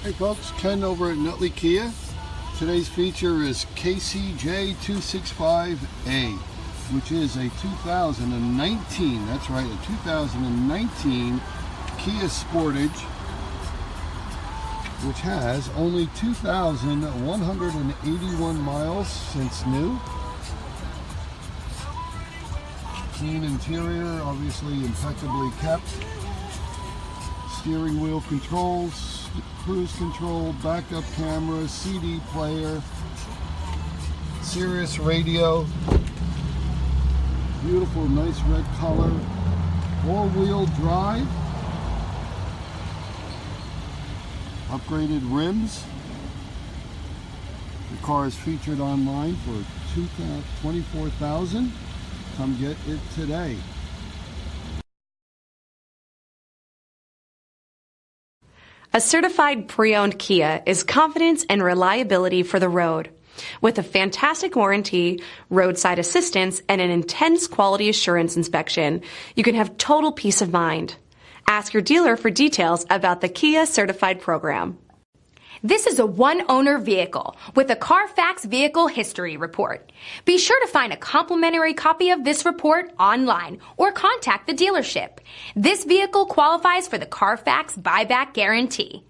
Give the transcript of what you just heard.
Hey folks, Ken over at Nutley Kia. Today's feature is KCJ265A, which is a 2019, that's right, a 2019 Kia Sportage, which has only 2,181 miles since new. Clean interior, obviously impeccably kept. Steering wheel controls, cruise control, backup camera, CD player, Sirius radio, beautiful nice red color, four-wheel drive, upgraded rims. The car is featured online for $24,000. Come get it today. A certified pre-owned Kia is confidence and reliability for the road. With a fantastic warranty, roadside assistance, and an intense quality assurance inspection, you can have total peace of mind. Ask your dealer for details about the Kia Certified program. This is a one-owner vehicle with a Carfax Vehicle History Report. Be sure to find a complimentary copy of this report online or contact the dealership. This vehicle qualifies for the Carfax Buyback Guarantee.